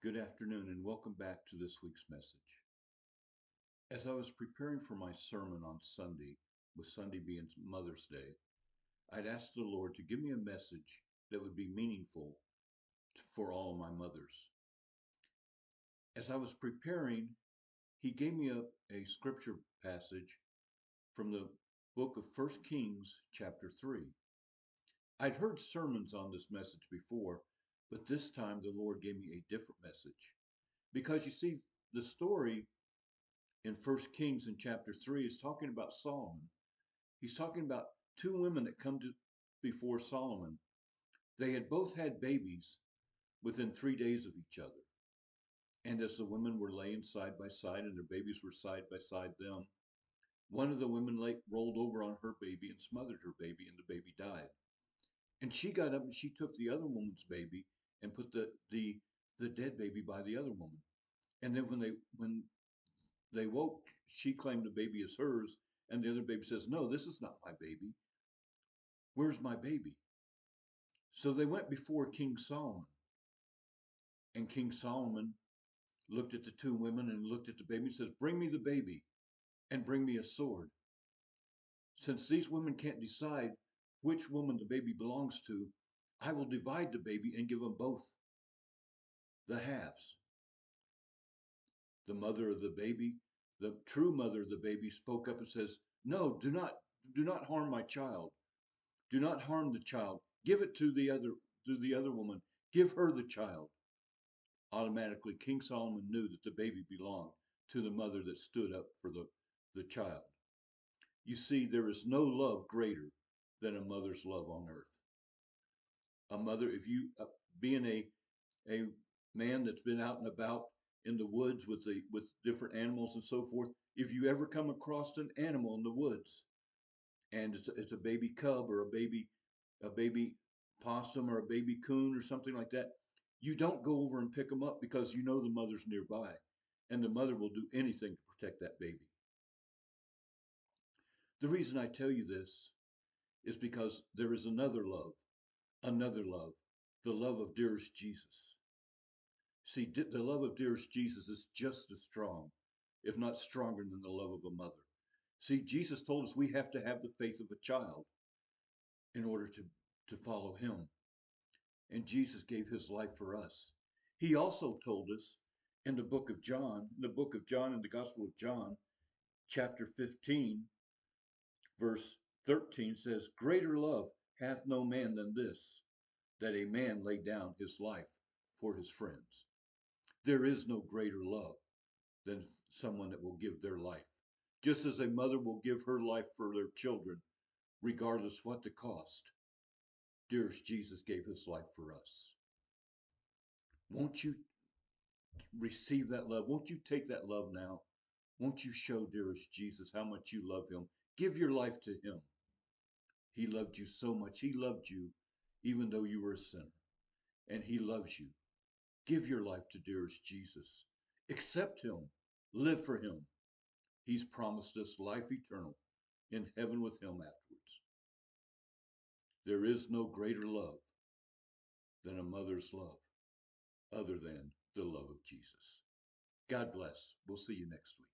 Good afternoon and welcome back to this week's message. As I was preparing for my sermon on Sunday, with Sunday being Mother's Day, I'd asked the Lord to give me a message that would be meaningful for all of my mothers. As I was preparing, He gave me a scripture passage from the book of 1 Kings, chapter 3. I'd heard sermons on this message before, but this time the Lord gave me a different message. Because you see, the story in 1 Kings in chapter 3 is talking about Solomon. He's talking about two women that come to before Solomon. They had both had babies within 3 days of each other. And as the women were laying side by side and their babies were side by side them, one of the women rolled over on her baby and smothered her baby, and the baby died. And she got up and she took the other woman's baby and put the dead baby by the other woman. And then when they woke, she claimed the baby as hers, and the other baby says, "No, this is not my baby. Where's my baby?" So they went before King Solomon, and King Solomon looked at the two women and looked at the baby and says, "Bring me the baby and bring me a sword. Since these women can't decide which woman the baby belongs to, I will divide the baby and give them both the halves." The mother of the baby, the true mother of the baby, spoke up and says, "No, do not harm my child. Do not harm the child. Give it to the other woman. Give her the child." Automatically, King Solomon knew that the baby belonged to the mother that stood up for the child. You see, there is no love greater than a mother's love on earth. A mother, if you being a man that's been out and about in the woods with different animals and so forth, if you ever come across an animal in the woods and it's a baby cub or a baby possum or a baby coon or something like that, you don't go over and pick them up because you know the mother's nearby, and the mother will do anything to protect that baby. The reason I tell you this is because there is another love, the love of dearest Jesus. See, the love of dearest Jesus is just as strong, if not stronger, than the love of a mother. See, Jesus told us we have to have the faith of a child in order to follow him. And Jesus gave his life for us. He also told us in the book of John, in the Gospel of John, chapter 15, verse 13 says, "Greater love hath no man than this, that a man lay down his life for his friends." There is no greater love than someone that will give their life. Just as a mother will give her life for their children, regardless what the cost, dearest Jesus gave his life for us. Won't you receive that love? Won't you take that love now? Won't you show dearest Jesus how much you love him? Give your life to him. He loved you so much. He loved you even though you were a sinner. And he loves you. Give your life to dearest Jesus. Accept him. Live for him. He's promised us life eternal in heaven with him afterwards. There is no greater love than a mother's love other than the love of Jesus. God bless. We'll see you next week.